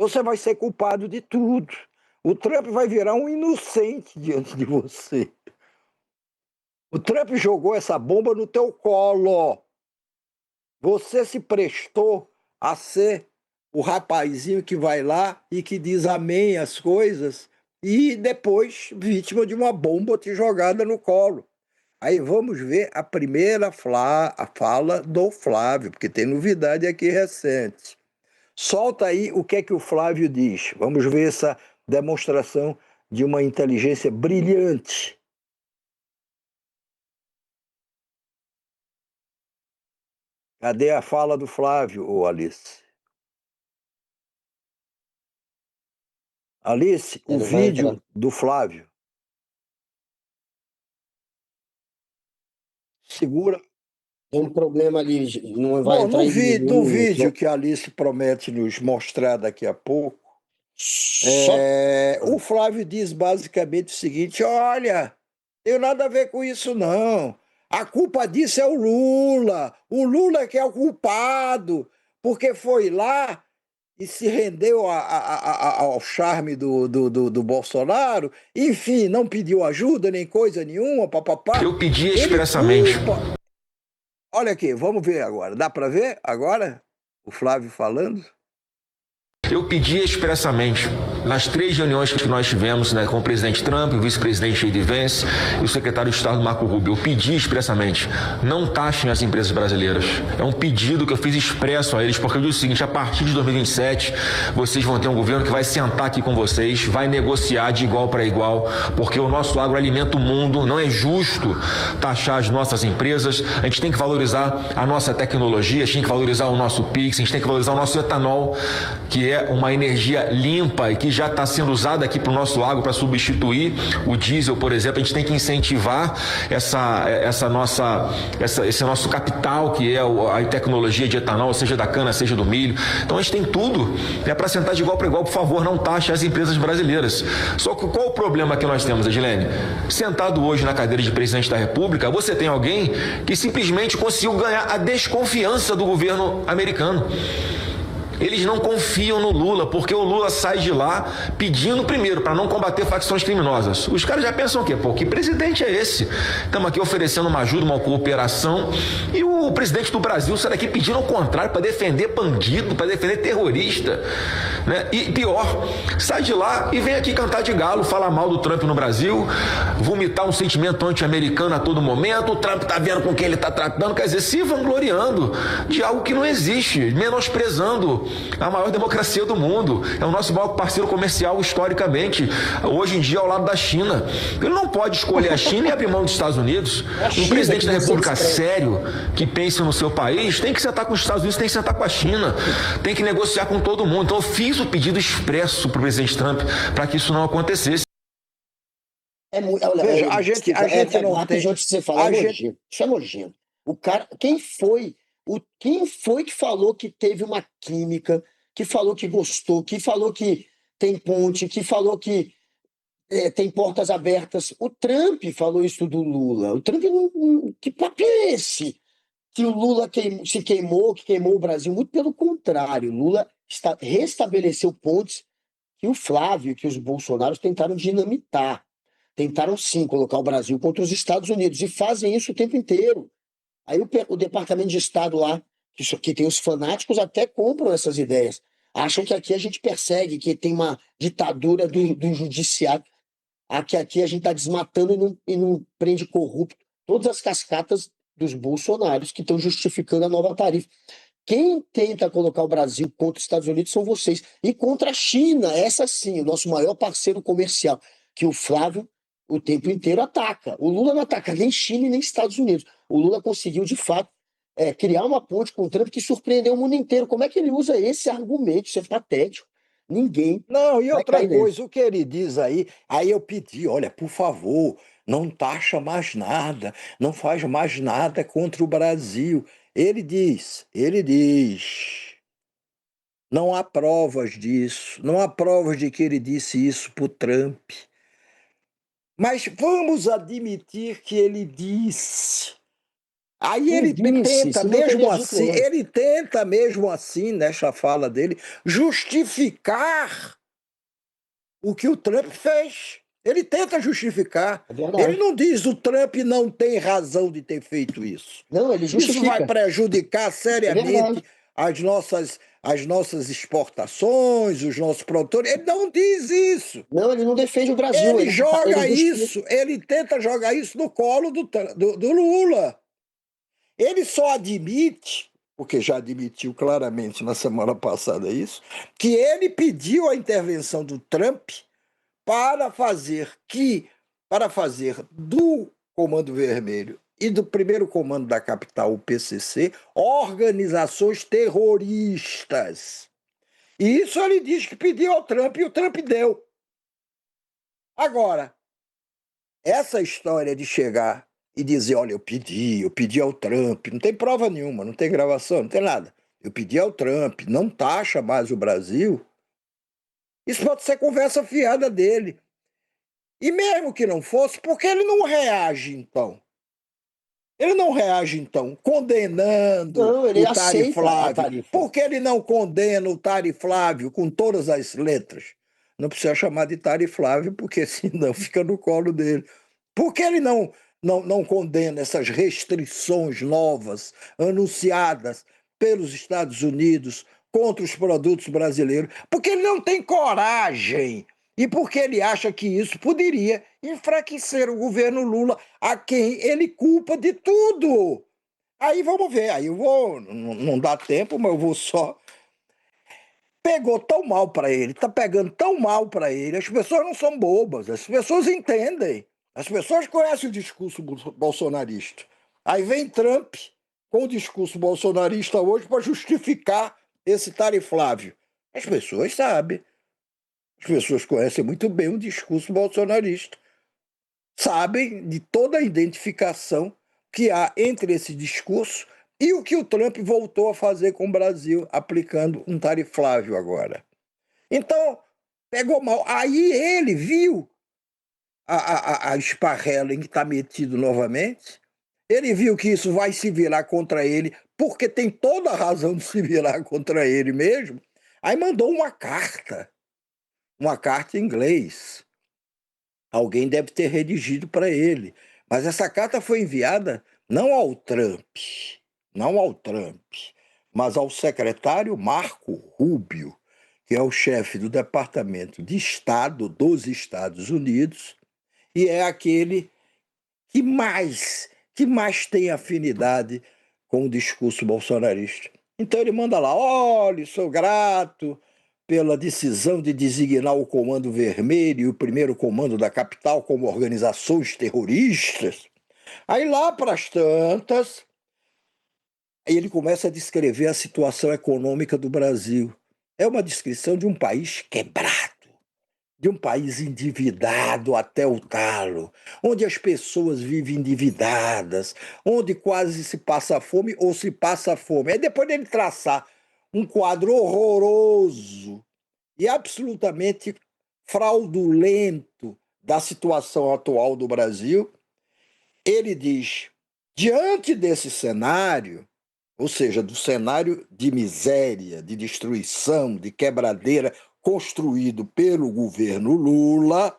você vai ser culpado de tudo. O Trump vai virar um inocente diante de você. O Trump jogou essa bomba no teu colo. Você se prestou a ser o rapazinho que vai lá e que diz amém às coisas e depois vítima de uma bomba te jogada no colo. Aí vamos ver a primeira a fala do Flávio, porque tem novidade aqui recente. Solta aí o que é que o Flávio diz. Vamos ver essa demonstração de uma inteligência brilhante. Cadê a fala do Flávio, ô Alice? Alice, o vídeo do Flávio. Segura. Tem um problema ali, não vai entrar no vídeo que a Alice promete nos mostrar daqui a pouco, o Flávio diz basicamente o seguinte: olha, tem nada a ver com isso não. A culpa disso é o Lula que é o culpado, porque foi lá e se rendeu ao charme do Bolsonaro, enfim, não pediu ajuda nem coisa nenhuma, papapá. Eu pedi expressamente. Olha aqui, vamos ver agora. Dá para ver agora o Flávio falando? Eu pedi expressamente, nas 3 reuniões que nós tivemos, né, com o presidente Trump, o vice-presidente J.D. Vance e o secretário de Estado Marco Rubio, eu pedi expressamente, não taxem as empresas brasileiras. É um pedido que eu fiz expresso a eles, porque eu disse o seguinte: a partir de 2027, vocês vão ter um governo que vai sentar aqui com vocês, vai negociar de igual para igual, porque o nosso agro alimenta o mundo, não é justo taxar as nossas empresas, a gente tem que valorizar a nossa tecnologia, a gente tem que valorizar o nosso PIX, a gente tem que valorizar o nosso etanol, que é uma energia limpa e que já está sendo usada aqui para o nosso agro para substituir o diesel, por exemplo. A gente tem que incentivar esse nosso capital, que é a tecnologia de etanol, seja da cana, seja do milho. Então a gente tem tudo para sentar de igual para igual. Por favor, não taxe as empresas brasileiras. Só que qual o problema que nós temos, Edilene? Sentado hoje na cadeira de presidente da República, você tem alguém que simplesmente conseguiu ganhar a desconfiança do governo americano. Eles não confiam no Lula, porque o Lula sai de lá pedindo primeiro para não combater facções criminosas. Os caras já pensam o quê? Pô, que presidente é esse? Estamos aqui oferecendo uma ajuda, uma cooperação, e o presidente do Brasil sai daqui pedindo ao contrário, para defender bandido, para defender terrorista, né? E pior, sai de lá e vem aqui cantar de galo, falar mal do Trump no Brasil, vomitar um sentimento anti-americano a todo momento. O Trump tá vendo com quem ele tá tratando, quer dizer, se vangloriando de algo que não existe, menosprezando a maior democracia do mundo. É o nosso maior parceiro comercial historicamente, hoje em dia ao lado da China. Ele não pode escolher a China e abrir mão dos Estados Unidos. Um presidente da República sério, que pense no seu país, tem que sentar com os Estados Unidos, tem que sentar com a China, tem que negociar com todo mundo. Então eu fiz o pedido expresso para o presidente Trump para que isso não acontecesse. Veja, a gente não tem... Isso é nojento. O cara, quem foi que falou que teve uma química, que falou que gostou, que falou que tem ponte, que falou que tem portas abertas? O Trump falou isso do Lula. O Trump, que papo é esse? Que o Lula se queimou, que queimou o Brasil. Muito pelo contrário. O Lula restabeleceu pontes que o Flávio, que os bolsonaros tentaram dinamitar. Tentaram, sim, colocar o Brasil contra os Estados Unidos. E fazem isso o tempo inteiro. Aí o Departamento de Estado lá, que tem os fanáticos, até compram essas ideias. Acham que aqui a gente persegue, que tem uma ditadura do judiciário. Que aqui a gente está desmatando e não prende corrupto. Todas as cascatas dos bolsonaros que estão justificando a nova tarifa. Quem tenta colocar o Brasil contra os Estados Unidos são vocês. E contra a China, essa sim, o nosso maior parceiro comercial, que o Flávio o tempo inteiro ataca. O Lula não ataca nem China e nem Estados Unidos. O Lula conseguiu, de fato, criar uma ponte com o Trump que surpreendeu o mundo inteiro. Como é que ele usa esse argumento? Isso é patético. Ninguém. Não, e outra coisa, o que ele diz aí eu pedi, olha, por favor, não taxa mais nada, não faz mais nada contra o Brasil. Ele diz, não há provas disso, não há provas de que ele disse isso para o Trump. Mas vamos admitir que ele disse. Aí ele disse, tenta senão mesmo teria dito assim, antes. ele tenta mesmo assim, nessa fala dele, justificar o que o Trump fez. Ele tenta justificar. É verdade. Ele não diz o Trump não tem razão de ter feito isso. Não, ele Isso vai justifica. prejudicar É seriamente verdade. as nossas exportações, os nossos produtores. Ele não diz isso. Não, ele não defende o Brasil, Ele ele joga justifica. isso, ele tenta jogar isso no colo do Lula. Ele só admite, porque já admitiu claramente na semana passada isso, que ele pediu a intervenção do Trump para fazer do Comando Vermelho e do primeiro comando da capital, o PCC, organizações terroristas. E isso ele diz que pediu ao Trump e o Trump deu. Agora, essa história de chegar e dizer, olha, eu pedi ao Trump, não tem prova nenhuma, não tem gravação, não tem nada. Eu pedi ao Trump, não taxa mais o Brasil. Isso pode ser conversa fiada dele. E mesmo que não fosse, por que ele não reage, então? Ele não reage, então, condenando Não, ele o aceita a Tariflávio. tarifa. Por que ele não condena o Tariflávio com todas as letras? Não precisa chamar de Tariflávio, porque senão fica no colo dele. Por que ele não condena essas restrições novas anunciadas pelos Estados Unidos contra os produtos brasileiros? Porque ele não tem coragem e porque ele acha que isso poderia enfraquecer o governo Lula, a quem ele culpa de tudo. Aí vamos ver, aí eu vou, não dá tempo, mas eu vou só. Pegou tão mal para ele, está pegando tão mal para ele, as pessoas não são bobas, as pessoas entendem, as pessoas conhecem o discurso bolsonarista. Aí vem Trump com o discurso bolsonarista hoje para justificar esse Tariflávio. As pessoas sabem. As pessoas conhecem muito bem o discurso bolsonarista, sabem de toda a identificação que há entre esse discurso e o que o Trump voltou a fazer com o Brasil, aplicando um tariflávio agora. Então, pegou mal. Aí ele viu a esparrela em que está metido novamente, ele viu que isso vai se virar contra ele, porque tem toda a razão de se virar contra ele mesmo, aí mandou uma carta em inglês. Alguém deve ter redigido para ele. Mas essa carta foi enviada não ao Trump, mas ao secretário Marco Rubio, que é o chefe do Departamento de Estado dos Estados Unidos e é aquele que mais tem afinidade com o discurso bolsonarista. Então ele manda lá, olha, sou grato pela decisão de designar o Comando Vermelho e o primeiro comando da capital como organizações terroristas. Aí lá para as tantas, ele começa a descrever a situação econômica do Brasil. É uma descrição de um país quebrado, de um país endividado até o talo, onde as pessoas vivem endividadas, onde quase se passa fome ou se passa fome. Aí depois dele traçar um quadro horroroso e absolutamente fraudulento da situação atual do Brasil, ele diz, diante desse cenário, ou seja, do cenário de miséria, de destruição, de quebradeira construído pelo governo Lula,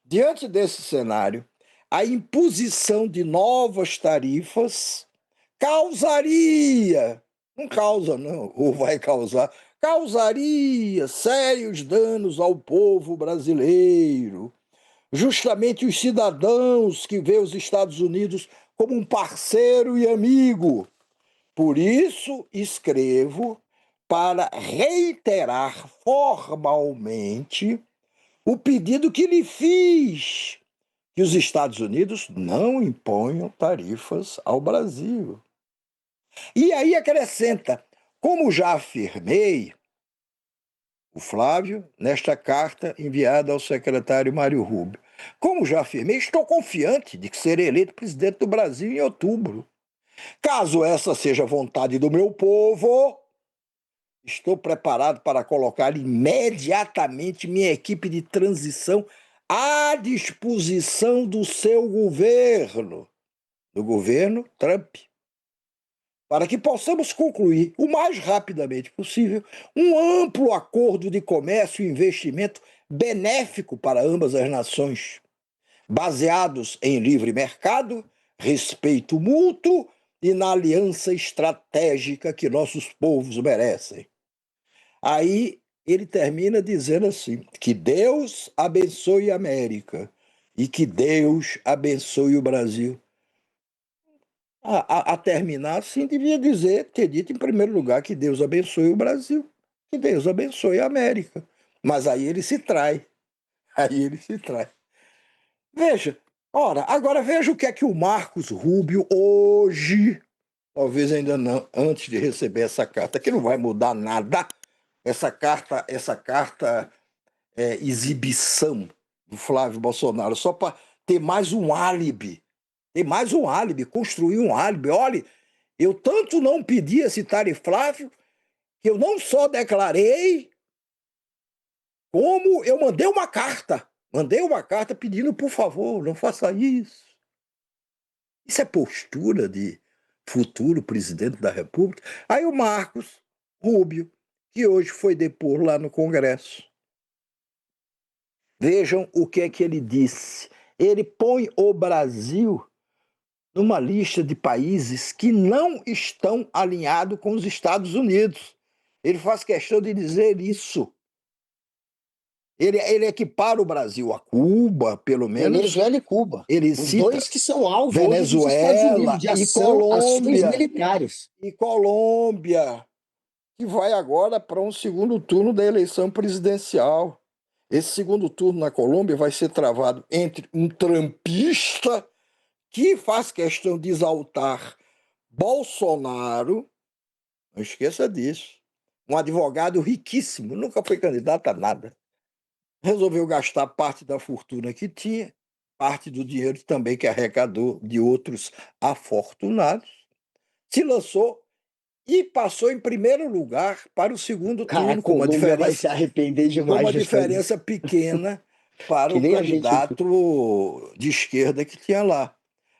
diante desse cenário, a imposição de novas tarifas causaria, não causa não, ou vai causar, causaria sérios danos ao povo brasileiro, justamente os cidadãos que veem os Estados Unidos como um parceiro e amigo. Por isso, escrevo para reiterar formalmente o pedido que lhe fiz, que os Estados Unidos não imponham tarifas ao Brasil. E aí acrescenta, como já afirmei, o Flávio, nesta carta enviada ao secretário Mário Rubio, como já afirmei, estou confiante de que serei eleito presidente do Brasil em outubro. Caso essa seja a vontade do meu povo, estou preparado para colocar imediatamente minha equipe de transição à disposição do seu governo. do governo Trump, para que possamos concluir o mais rapidamente possível um amplo acordo de comércio e investimento benéfico para ambas as nações, baseados em livre mercado, respeito mútuo e na aliança estratégica que nossos povos merecem. Aí ele termina dizendo assim: que Deus abençoe a América e que Deus abençoe o Brasil. A terminar assim, devia ter dito em primeiro lugar que Deus abençoe o Brasil, que Deus abençoe a América. Mas aí ele se trai. Aí ele se trai. Veja, agora veja o que é que o Marcos Rubio hoje, talvez ainda não, antes de receber essa carta, que não vai mudar nada, essa carta é exibição do Flávio Bolsonaro, só para ter mais um álibi. Tem mais um álibi, construir um álibi. Olha, eu tanto não pedi esse Flávio que eu não só declarei, como eu mandei uma carta. Mandei uma carta pedindo, por favor, não faça isso. Isso é postura de futuro presidente da República? Aí o Marcos Rubio, que hoje foi depor lá no Congresso. Vejam o que é que ele disse. Ele põe o Brasil numa lista de países que não estão alinhados com os Estados Unidos. Ele faz questão de dizer isso. Ele equipara o Brasil a Cuba, pelo menos. Venezuela e Cuba. Ele Os cita dois que são alvo Venezuela hoje dos Estados Unidos, de e Colômbia. ações militares. E Colômbia, que vai agora para um segundo turno da eleição presidencial. Esse segundo turno na Colômbia vai ser travado entre um trampista que faz questão de exaltar Bolsonaro, não esqueça disso, um advogado riquíssimo, nunca foi candidato a nada. Resolveu gastar parte da fortuna que tinha, parte do dinheiro também que arrecadou de outros afortunados, se lançou e passou em primeiro lugar para o segundo turno, com uma Colômbia vai diferença, se arrepender com demais. uma diferença pequena para Que o nem a gente. candidato de esquerda que tinha lá.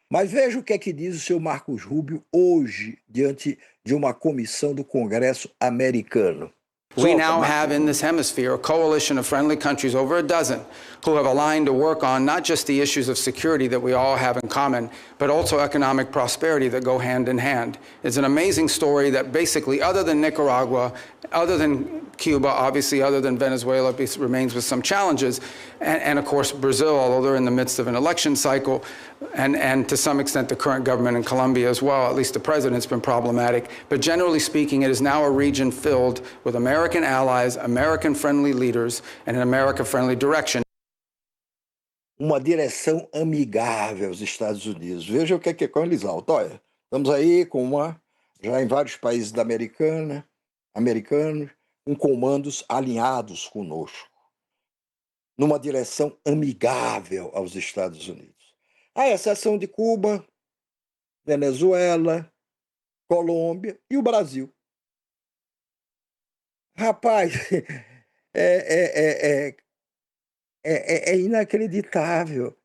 Mas veja o que é que diz o seu Marcos Rubio hoje, diante de uma comissão do Congresso americano. We now have in this hemisphere a coalition of friendly countries, over a dozen, who have aligned to work on not just the issues of security that we all have in common, but also economic prosperity that go hand in hand. It's an amazing story that basically, other than Nicaragua, other than Cuba, obviously other than Venezuela, remains with some challenges, and of course Brazil, although they're in the midst of an election cycle, and to some extent the current government in Colombia as well, at least the president's been problematic. But generally speaking, it is now a region filled with American allies, American-friendly leaders, and an America-friendly direction. Uma direção amigável aos Estados Unidos. Veja o que é com eles alto. Olha, estamos aí já em vários países americanos, com comandos alinhados conosco, numa direção amigável aos Estados Unidos. À exceção de Cuba, Venezuela, Colômbia e o Brasil. Rapaz, é inacreditável.